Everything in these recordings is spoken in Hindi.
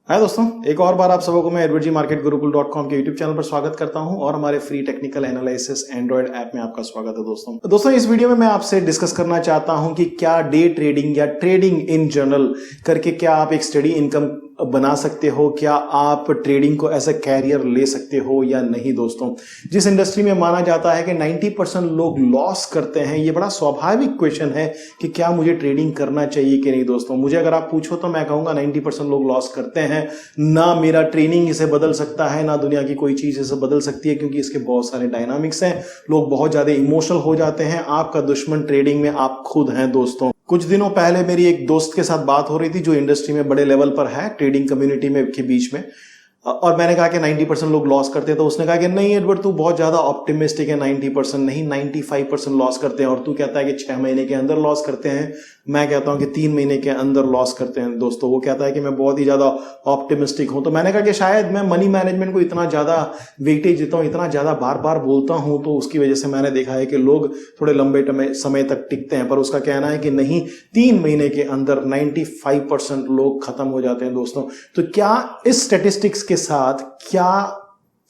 हाय दोस्तों, एक और बार आप सबको मैं एडवर्ड जी marketgurukul.com के यूट्यूब चैनल पर स्वागत करता हूं और हमारे free technical analysis Android app में आपका स्वागत है। दोस्तों इस वीडियो में मैं आपसे डिस्कस करना चाहता हूं कि क्या डे ट्रेडिंग या ट्रेडिंग इन जनरल करके क्या आप एक स्टडी इनकम बना सकते हो, क्या आप ट्रेडिंग को एज अ कैरियर ले सकते हो या नहीं। दोस्तों, जिस इंडस्ट्री में माना जाता है कि 90% लोग लॉस करते हैं, ये बड़ा स्वाभाविक क्वेश्चन है कि क्या मुझे ट्रेडिंग करना चाहिए कि नहीं। दोस्तों, मुझे अगर आप पूछो तो मैं कहूंगा 90% लोग लॉस करते हैं। ना मेरा ट्रेनिंग इसे बदल सकता है, ना दुनिया की कोई चीज इसे बदल सकती है, क्योंकि इसके बहुत सारे डायनामिक्स हैं। लोग बहुत ज्यादा इमोशनल हो जाते हैं। आपका दुश्मन ट्रेडिंग में आप खुद हैं। दोस्तों, कुछ दिनों पहले मेरी एक दोस्त के साथ बात हो रही थी जो इंडस्ट्री में बड़े लेवल पर है, ट्रेडिंग कम्युनिटी में के बीच में, और मैंने कहा कि 90% लोग लॉस करते हैं। तो उसने कहा कि नहीं एडवर्ड, तू बहुत ज्यादा ऑप्टिमिस्टिक है, 90% नहीं 95% लॉस करते हैं, और तू कहता है कि 6 महीने के अंदर लॉस करते हैं। मैं कहता हूं कि 3 महीने के अंदर लॉस करते हैं। दोस्तों, वो कहता है कि मैं बहुत ही ज्यादा ऑप्टिमिस्टिक हूं। तो मैंने कहा कि शायद मैं मनी मैनेजमेंट को इतना ज्यादा वेटेज देता हूं, इतना ज्यादा बार बार बोलता हूं, तो उसकी वजह से मैंने देखा है कि लोग थोड़े लंबे समय तक टिकते हैं। पर उसका कहना है कि नहीं, 3 महीने के अंदर 95% लोग खत्म हो जाते हैं। दोस्तों, तो क्या इस स्टैटिस्टिक्स के साथ क्या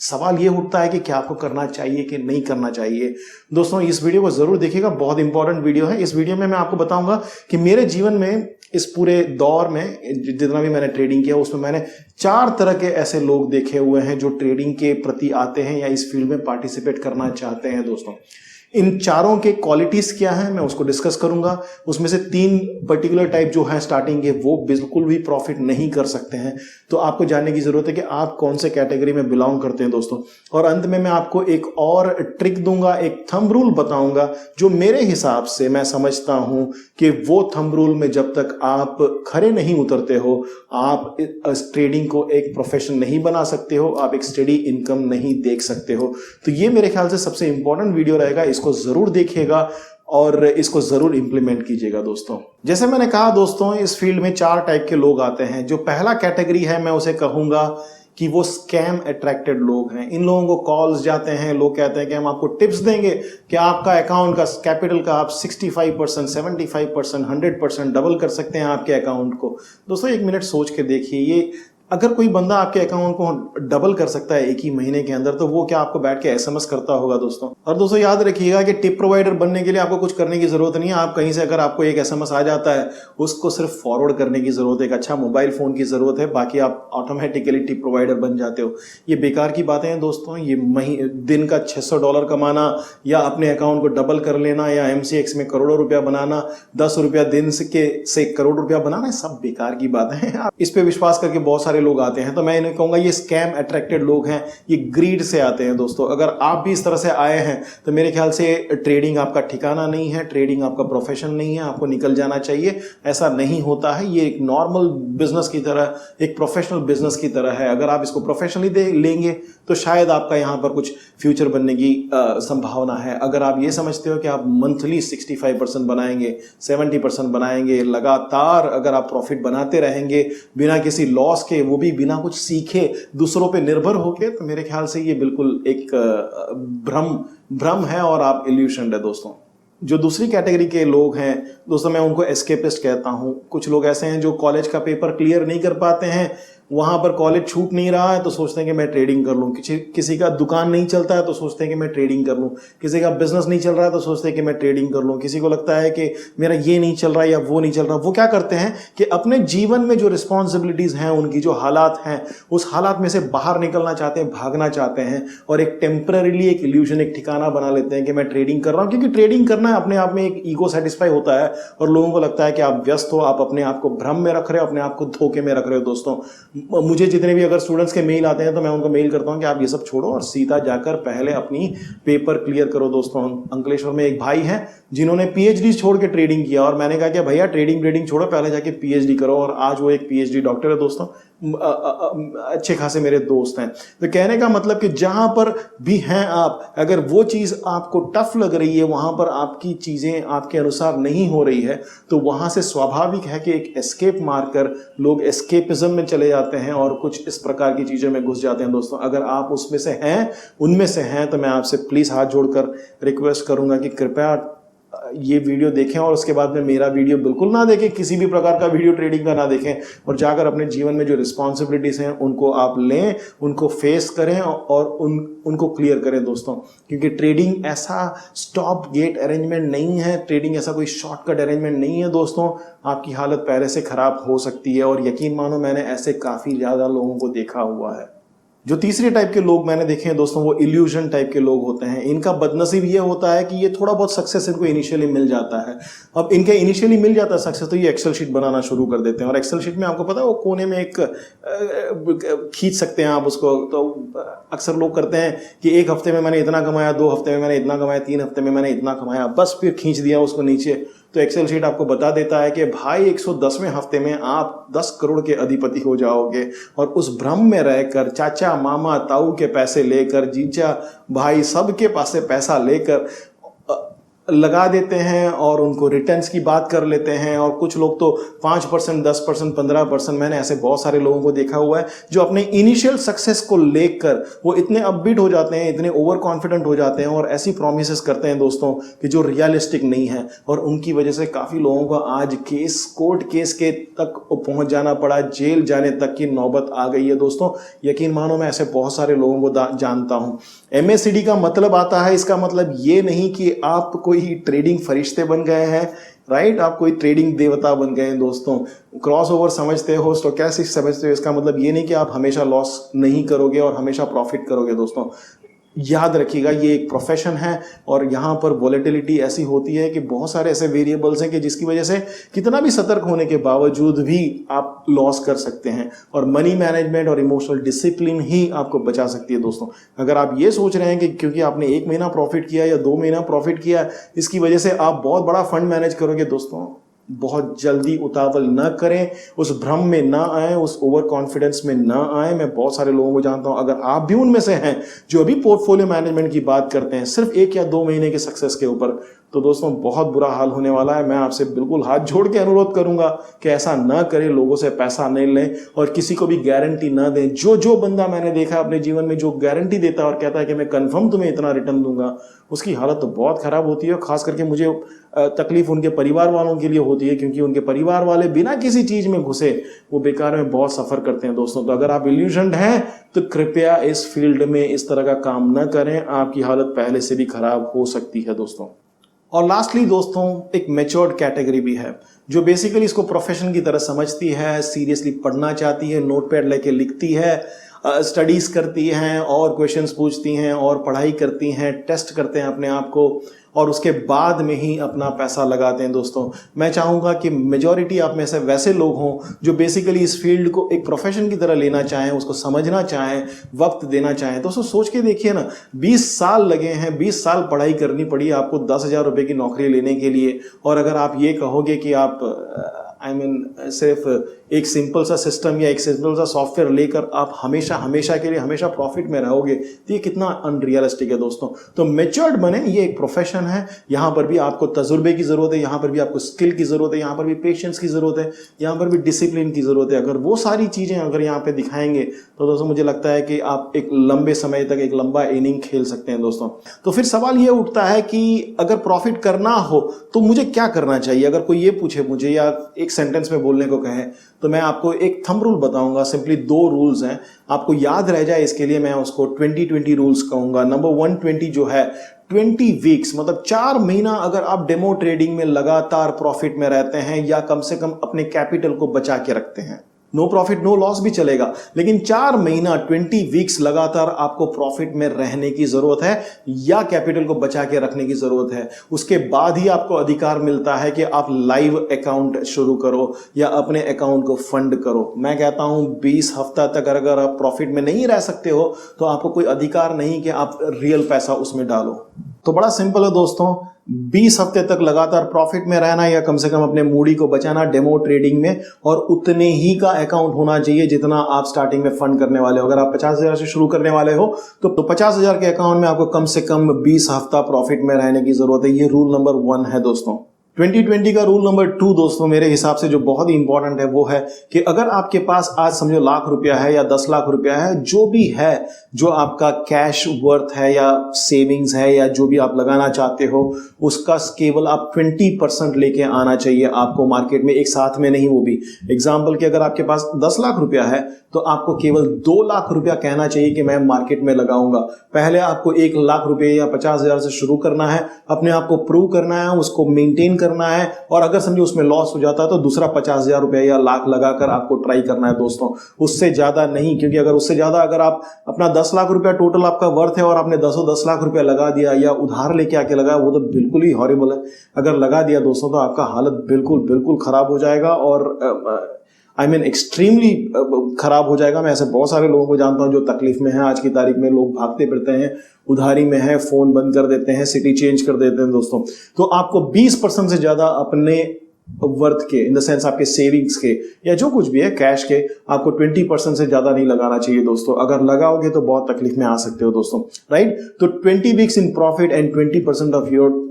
सवाल ये उठता है कि क्या आपको करना चाहिए कि नहीं करना चाहिए। दोस्तों, इस वीडियो को जरूर देखिएगा, बहुत इंपॉर्टेंट वीडियो है। इस वीडियो में मैं आपको बताऊंगा कि मेरे जीवन में इस पूरे दौर में जितना भी मैंने ट्रेडिंग किया उसमें मैंने 4 तरह के ऐसे लोग देखे हुए हैं जो ट्रेडिंग के प्रति आते हैं या इस फील्ड में पार्टिसिपेट करना चाहते हैं। दोस्तों, इन चारों के क्वालिटीज क्या हैं मैं उसको डिस्कस करूंगा। उसमें से 3 पर्टिकुलर टाइप जो है स्टार्टिंग के, वो बिल्कुल भी प्रॉफिट नहीं कर सकते हैं। तो आपको जानने की जरूरत है कि आप कौन से कैटेगरी में बिलोंग करते हैं। दोस्तों, और अंत में मैं आपको एक और ट्रिक दूंगा, एक थंब रूल बताऊंगा जो मेरे हिसाब से मैं समझता हूं कि वो थंब रूल में जब तक आप खरे नहीं उतरते हो, आप ट्रेडिंग को एक प्रोफेशन नहीं बना सकते हो, आप एक स्टडी इनकम नहीं देख सकते हो। तो ये मेरे ख्याल से सबसे इंपॉर्टेंट वीडियो रहेगा, इसको जरूर देखिएगा और इसको जरूर इंप्लीमेंट कीजिएगा। दोस्तों, जैसे मैंने कहा दोस्तों, इस फील्ड में 4 टाइप के लोग आते हैं। जो पहला कैटेगरी है मैं उसे कहूंगा कि वो स्कैम अट्रैक्टेड लोग हैं। इन लोगों को कॉल्स जाते हैं, लोग कहते हैं कि हम आपको टिप्स देंगे कि आपका अकाउंट का कैपिटल का आप 65%, 75%, 100% डबल कर सकते हैं आपके अकाउंट को। दोस्तों, 1 मिनट सोच के देखिए, ये अगर कोई बंदा आपके अकाउंट को डबल कर सकता है 1 ही महीने के अंदर, तो वो क्या आपको बैठ के एसएमएस करता होगा। दोस्तों, और दोस्तों याद रखिएगा कि टिप प्रोवाइडर बनने के लिए आपको कुछ करने की जरूरत नहीं है। आप कहीं से अगर आपको एक एसएमएस आ जाता है, उसको सिर्फ फॉरवर्ड करने की जरूरत है, एक अच्छा मोबाइल फोन की जरूरत है, बाकी आप ऑटोमेटिकली टिप प्रोवाइडर बन जाते हो। ये बेकार की बातें हैं दोस्तों। ये दिन का $600 कमाना या अपने अकाउंट को डबल कर लेना या एमसीएक्स में करोड़ों रुपया बनाना, 10 रुपया दिन से करोड़ रुपया बनाना, सब बेकार की बातें हैं। इस पे विश्वास करके बहुत सारे लोग आते हैं। तो मैं इन्हें कहूंगा ये स्कैम अट्रैक्टेड लोग हैं, ये ग्रीड से आते हैं। दोस्तों, अगर आप भी इस तरह से आए हैं तो मेरे ख्याल से ट्रेडिंग आपका ठिकाना नहीं है, ट्रेडिंग आपका प्रोफेशन नहीं है, आपको निकल जाना चाहिए। ऐसा नहीं होता है। ये एक नॉर्मल बिजनेस की तरह, एक प्रोफेशनल बिजनेस की तरह है। अगर आप इसको प्रोफेशनली लेंगे तो शायद आपका यहां पर कुछ फ्यूचर बनने की संभावना है। अगर आप ये समझते हो कि आप मंथली 65% बनाएंगे, 70% बनाएंगे, लगातार अगर आप प्रॉफिट बनाते रहेंगे बिना किसी लॉस के, वो भी बिना कुछ सीखे, दूसरों पे निर्भर होके, तो मेरे ख्याल से ये बिल्कुल एक भ्रम है और आप इल्यूशन है। दोस्तों, जो दूसरी कैटेगरी के लोग हैं दोस्तों, मैं उनको एस्केपिस्ट कहता हूं। कुछ लोग ऐसे हैं जो कॉलेज का पेपर क्लियर नहीं कर पाते हैं, वहां पर कॉलेज छूट नहीं रहा है तो सोचते हैं कि मैं ट्रेडिंग कर लूं। किसी का दुकान नहीं चलता है तो सोचते हैं कि मैं ट्रेडिंग कर लूं। किसी का बिजनेस नहीं चल रहा है तो सोचते हैं कि मैं ट्रेडिंग कर लूं। किसी को लगता है कि मेरा ये नहीं चल रहा है या वो नहीं चल रहा। वो क्या करते हैं कि अपने जीवन में जो रिस्पॉन्सिबिलिटीज हैं, उनकी जो हालात हैं, उस हालात में से बाहर निकलना चाहते हैं, भागना चाहते हैं, और एक टेम्पररीली एक इल्यूजन, एक ठिकाना बना लेते हैं कि मैं ट्रेडिंग कर रहा हूं। क्योंकि ट्रेडिंग करना अपने आप में एक ईगो सेटिस्फाई होता है और लोगों को लगता है कि आप व्यस्त हो, आप अपने आप को भ्रम में रख रहे हो, अपने आप को धोखे में रख रहे हो। दोस्तों, मुझे जितने भी अगर स्टूडेंट्स के मेल आते हैं तो मैं उनको मेल करता हूं कि आप ये सब छोड़ो और सीधा जाकर पहले अपनी पेपर क्लियर करो। दोस्तों, अंकलेश्वर में एक भाई हैं जिन्होंने पीएचडी छोड़ के ट्रेडिंग किया, और मैंने कहा कि भैया ट्रेडिंग छोड़ो, पहले जाके पीएचडी करो, और आज वो एक पीएचडी डॉक्टर है। दोस्तों, अच्छे खासे मेरे दोस्त हैं। तो कहने का मतलब कि जहां पर भी हैं आप, अगर वो चीज आपको टफ लग रही है, वहां पर आपकी चीजें आपके अनुसार नहीं हो रही है, तो वहां से स्वाभाविक है कि एक एस्केप मारकर लोग एस्केपिज्म में चले जाते हैं और कुछ इस प्रकार की चीजों में घुस जाते हैं। दोस्तों, अगर आप उसमें से हैं, उनमें से हैं, तो मैं आपसे प्लीज हाथ जोड़कर रिक्वेस्ट करूंगा कि कृपया ये वीडियो देखें और उसके बाद में मेरा वीडियो बिल्कुल ना देखें, किसी भी प्रकार का वीडियो ट्रेडिंग का ना देखें, और जाकर अपने जीवन में जो रिस्पॉन्सिबिलिटीज हैं उनको आप लें, उनको फेस करें और उनको क्लियर करें दोस्तों। क्योंकि ट्रेडिंग ऐसा स्टॉप गेट अरेंजमेंट नहीं है, ट्रेडिंग ऐसा कोई शॉर्टकट अरेंजमेंट नहीं है दोस्तों। आपकी हालत पहले से खराब हो सकती है, और यकीन मानो मैंने ऐसे काफ़ी ज़्यादा लोगों को देखा हुआ है। जो तीसरे टाइप के लोग मैंने देखे हैं दोस्तों, वो इल्यूजन टाइप के लोग होते हैं। इनका बदनसीब ये होता है कि ये थोड़ा बहुत सक्सेस इनको इनिशियली मिल जाता है। अब इनके इनिशियली मिल जाता है सक्सेस, तो ये एक्सेल शीट बनाना शुरू कर देते हैं, और एक्सेल शीट में आपको पता है वो कोने में एक खींच सकते हैं आप उसको। तो अक्सर लोग करते हैं कि एक हफ्ते में मैंने इतना कमाया, 2 हफ्ते में मैंने इतना कमाया, 3 हफ्ते में मैंने इतना कमाया, बस फिर खींच दिया उसको नीचे। तो एक्सेल शीट आपको बता देता है कि भाई 110वें हफ्ते में आप 10 करोड़ के अधिपति हो जाओगे, और उस भ्रम में रहकर चाचा मामा ताऊ के पैसे लेकर, जीजा भाई सबके पास से पैसा लेकर लगा देते हैं और उनको रिटर्न्स की बात कर लेते हैं। और कुछ लोग तो 5%, 10%, 15%, मैंने ऐसे बहुत सारे लोगों को देखा हुआ है जो अपने इनिशियल सक्सेस को लेकर वो इतने अपबीट हो जाते हैं, इतने ओवर कॉन्फिडेंट हो जाते हैं और ऐसी प्रोमिसेस करते हैं दोस्तों कि जो रियलिस्टिक नहीं है। और उनकी वजह से काफ़ी लोगों को आज कोर्ट केस के तक पहुंच जाना पड़ा, जेल जाने तक की नौबत आ गई है दोस्तों। यकीन मानो मैं ऐसे बहुत सारे लोगों को जानता हूँ। MACD का मतलब आता है, इसका मतलब ये नहीं कि आप कोई ट्रेडिंग फरिश्ते बन गए हैं, राइट, आप कोई ट्रेडिंग देवता बन गए हैं दोस्तों। क्रॉस ओवर समझते हो, स्टोचैस्टिक्स समझते हो, इसका मतलब ये नहीं कि आप हमेशा लॉस नहीं करोगे और हमेशा प्रॉफिट करोगे दोस्तों। याद रखिएगा ये एक प्रोफेशन है, और यहाँ पर वॉलेटिलिटी ऐसी होती है कि बहुत सारे ऐसे वेरिएबल्स हैं कि जिसकी वजह से कितना भी सतर्क होने के बावजूद भी आप लॉस कर सकते हैं। और मनी मैनेजमेंट और इमोशनल डिसिप्लिन ही आपको बचा सकती है दोस्तों। अगर आप ये सोच रहे हैं कि क्योंकि आपने 1 महीना प्रॉफिट किया या 2 महीना प्रॉफिट किया, इसकी वजह से आप बहुत बड़ा फंड मैनेज करोगे दोस्तों, बहुत जल्दी उतावल न करें, उस भ्रम में ना आए, उस ओवर कॉन्फिडेंस में ना आए। मैं बहुत सारे लोगों को जानता हूं, अगर आप भी उनमें से हैं जो अभी पोर्टफोलियो मैनेजमेंट की बात करते हैं सिर्फ 1 या 2 महीने के सक्सेस के ऊपर, तो दोस्तों बहुत बुरा हाल होने वाला है। मैं आपसे बिल्कुल हाथ जोड़ के अनुरोध करूंगा कि ऐसा ना करें, लोगों से पैसा नहीं लें और किसी को भी गारंटी ना दें। जो बंदा मैंने देखा अपने जीवन में जो गारंटी देता है और कहता है कि मैं कंफर्म तुम्हें इतना रिटर्न दूंगा, उसकी हालत तो बहुत खराब होती है। खास करके मुझे तकलीफ उनके परिवार वालों के लिए होती है, क्योंकि उनके परिवार वाले बिना किसी चीज में घुसे वो बेकार में बहुत सफर करते हैं दोस्तों। तो अगर आप इल्यूजन्ड हैं तो कृपया इस फील्ड में इस तरह का काम न करें, आपकी हालत पहले से भी खराब हो सकती है दोस्तों। और लास्टली दोस्तों, एक मैच्योर्ड कैटेगरी भी है जो बेसिकली इसको प्रोफेशन की तरह समझती है, सीरियसली पढ़ना चाहती है, नोटपैड लेके लिखती है, स्टडीज करती हैं और क्वेश्चंस पूछती हैं और पढ़ाई करती हैं, टेस्ट करते हैं अपने आप को, और उसके बाद में ही अपना पैसा लगाते हैं दोस्तों। मैं चाहूँगा कि मेजॉरिटी आप में से वैसे लोग हों जो बेसिकली इस फील्ड को एक प्रोफेशन की तरह लेना चाहें, उसको समझना चाहें, वक्त देना चाहें। दोस्तों सोच के देखिए ना, 20 साल लगे हैं, 20 साल पढ़ाई करनी पड़ी आपको 10,000 रुपये की नौकरी लेने के लिए। और अगर आप ये कहोगे कि आप सिर्फ एक सिंपल सा सिस्टम या एक सिंपल सा सॉफ्टवेयर लेकर आप हमेशा के लिए हमेशा प्रॉफिट में रहोगे, तो ये कितना अनरियलिस्टिक है दोस्तों। तो मैच्योर्ड बने, ये एक प्रोफेशन है। यहाँ पर भी आपको तजुर्बे की जरूरत है, यहाँ पर भी आपको स्किल की जरूरत है, यहाँ पर भी पेशेंस की जरूरत है, यहाँ पर भी डिसिप्लिन की जरूरत है। अगर वो सारी चीजें अगर यहाँ पे दिखाएंगे तो दोस्तों मुझे लगता है कि आप एक लंबे समय तक एक लंबा इनिंग खेल सकते हैं दोस्तों। तो फिर सवाल ये उठता है कि अगर प्रॉफिट करना हो तो मुझे क्या करना चाहिए। अगर कोई ये पूछे मुझे या एक सेंटेंस में बोलने को कहे, तो मैं आपको एक थंब रूल बताऊंगा। सिंपली 2 रूल्स हैं, आपको याद रह जाए इसके लिए मैं उसको 20-20 रूल्स कहूंगा। नंबर 120 जो है 20 वीक्स, मतलब 4 महीना अगर आप डेमो ट्रेडिंग में लगातार प्रॉफिट में रहते हैं या कम से कम अपने कैपिटल को बचा के रखते हैं, नो प्रॉफिट नो लॉस भी चलेगा, लेकिन 4 महीना 20 वीक्स लगातार आपको प्रॉफिट में रहने की जरूरत है या कैपिटल को बचा के रखने की जरूरत है। उसके बाद ही आपको अधिकार मिलता है कि आप लाइव अकाउंट शुरू करो या अपने अकाउंट को फंड करो। मैं कहता हूं 20 हफ्ता तक अगर आप प्रॉफिट में नहीं रह सकते हो तो आपको कोई अधिकार नहीं कि आप रियल पैसा उसमें डालो। तो बड़ा सिंपल है दोस्तों, 20 हफ्ते तक लगातार प्रॉफिट में रहना या कम से कम अपने मूडी को बचाना डेमो ट्रेडिंग में, और उतने ही का अकाउंट होना चाहिए जितना आप स्टार्टिंग में फंड करने वाले हो। अगर आप 50,000 से शुरू करने वाले हो तो 50,000 के अकाउंट में आपको कम से कम 20 हफ्ता प्रॉफिट में रहने की जरूरत है। ये रूल नंबर 1 है दोस्तों। 2020 का रूल नंबर 2 दोस्तों मेरे हिसाब से जो बहुत ही इंपॉर्टेंट है वो है कि अगर आपके पास आज समझो लाख रुपया है या 10 लाख रुपया है, जो भी है, जो आपका कैश वर्थ है या सेविंग्स है या जो भी आप लगाना चाहते हो, उसका केवल आप 20% लेके आना चाहिए आपको मार्केट में, एक साथ में नहीं। वो भी एग्जाम्पल कि अगर आपके पास 10 लाख रुपया है तो आपको केवल 2 लाख रुपया कहना चाहिए कि मैं मार्केट में लगाऊंगा। पहले आपको 1 लाख रुपए या 50,000 से शुरू करना है, अपने आप को प्रूव करना है, उसको मेंटेन करना है, और अगर समझो उसमें लॉस हो जाता है तो दूसरा 50,000 रुपए या लाख लगाकर आपको ट्राई करना है दोस्तों, उससे ज्यादा नहीं। क्योंकि अगर उससे ज्यादा अगर आप अपना 10 लाख रुपया टोटल आपका वर्थ है और आपने 10 लाख रुपया लगा दिया या उधार लेके आके लगाया, वो तो बिल्कुल ही हॉरिबल है। अगर लगा दिया दोस्तों तो आपका हालत बिल्कुल खराब हो जाएगा, और एक्सट्रीमली खराब हो जाएगा। मैं ऐसे बहुत सारे लोगों को जानता हूं जो तकलीफ में है आज की तारीख में। लोग भागते फिरते हैं, उधारी में है, फोन बंद कर देते हैं, सिटी चेंज कर देते हैं दोस्तों। तो आपको 20% से ज्यादा अपने वर्थ के, इन द सेंस आपके सेविंग्स के या जो कुछ भी है कैश के, आपको 20% से ज्यादा नहीं लगाना चाहिए दोस्तों। अगर लगाओगे तो बहुत तकलीफ में आ सकते हो दोस्तों, राइट। तो 20 weeks in profit and 20% of your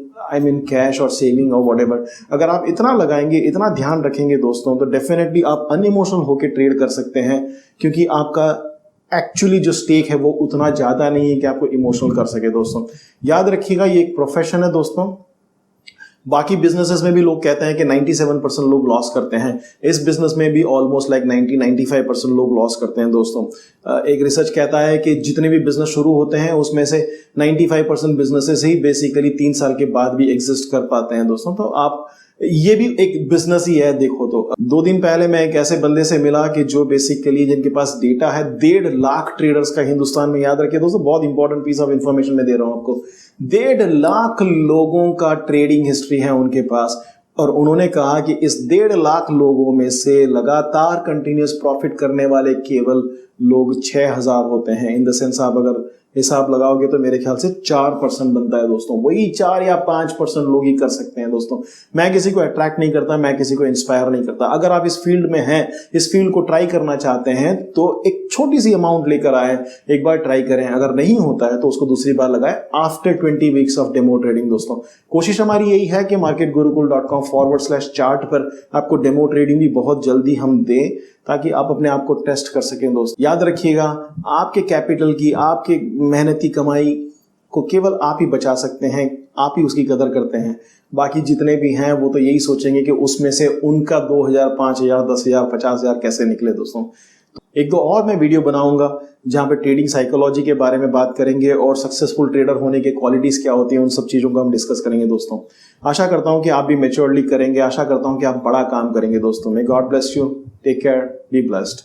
cash और सेविंग और व्हाटएवर, अगर आप इतना लगाएंगे, इतना ध्यान रखेंगे दोस्तों, तो डेफिनेटली आप अनइमोशनल होकर ट्रेड कर सकते हैं। क्योंकि आपका एक्चुअली जो स्टेक है वो उतना ज्यादा नहीं है कि आपको इमोशनल कर सके दोस्तों। याद रखिएगा ये एक प्रोफेशन है दोस्तों। बाकी बिजनेसेस में भी लोग कहते हैं कि 97% लोग लॉस करते हैं, इस बिजनेस में भी ऑलमोस्ट लाइक 90-95% लोग लॉस करते हैं दोस्तों। एक रिसर्च कहता है कि जितने भी बिजनेस शुरू होते हैं उसमें से 95% बिजनेसेस ही बेसिकली 3 साल के बाद भी एग्जिस्ट कर पाते हैं दोस्तों। तो आप, ये भी एक बिजनेस ही है देखो तो। 2 दिन पहले मैं एक ऐसे बंदे से मिला कि जो बेसिकली जिनके पास डेटा है 1.5 लाख ट्रेडर्स का हिंदुस्तान में। याद रखिए दोस्तों, बहुत इंपॉर्टेंट पीस ऑफ इंफॉर्मेशन मैं दे रहा हूं आपको। 1.5 लाख लोगों का ट्रेडिंग हिस्ट्री है उनके पास, और उन्होंने कहा कि इस 1.5 लाख लोगों में से लगातार कंटिन्यूस प्रॉफिट करने वाले केवल लोग 6,000 होते हैं। इन द सेंस आप अगर हिसाब लगाओगे तो मेरे ख्याल से 4% बनता है दोस्तों। वही 4 या 5% लोग ही कर सकते हैं दोस्तों। मैं किसी को अट्रैक्ट नहीं करता, मैं किसी को इंस्पायर नहीं करता। अगर आप इस फील्ड में हैं, इस फील्ड को ट्राई करना चाहते हैं, तो एक छोटी सी अमाउंट लेकर आए, एक बार ट्राई करें। अगर नहीं होता है तो उसको दूसरी बार लगाए after 20 weeks of demo trading दोस्तों। कोशिश हमारी यही है कि marketgurukul.com/chart पर आपको डेमो ट्रेडिंग भी बहुत जल्दी हम दें, ताकि आप अपने आप को टेस्ट कर सकें दोस्त। याद रखिएगा, आपके कैपिटल की, आपके मेहनती कमाई को केवल आप ही बचा सकते हैं, आप ही उसकी कदर करते हैं। बाकी जितने भी हैं वो तो यही सोचेंगे कि उसमें से उनका 2,000, 5,000, 10,000, 50,000 कैसे निकले दोस्तों। एक दो और मैं वीडियो बनाऊंगा जहां पे ट्रेडिंग साइकोलॉजी के बारे में बात करेंगे और सक्सेसफुल ट्रेडर होने के क्वालिटीज क्या होती हैं, उन सब चीजों को हम डिस्कस करेंगे दोस्तों। आशा करता हूं कि आप भी मैच्योरली करेंगे, आशा करता हूं कि आप बड़ा काम करेंगे दोस्तों। May God bless you, take care, be blessed.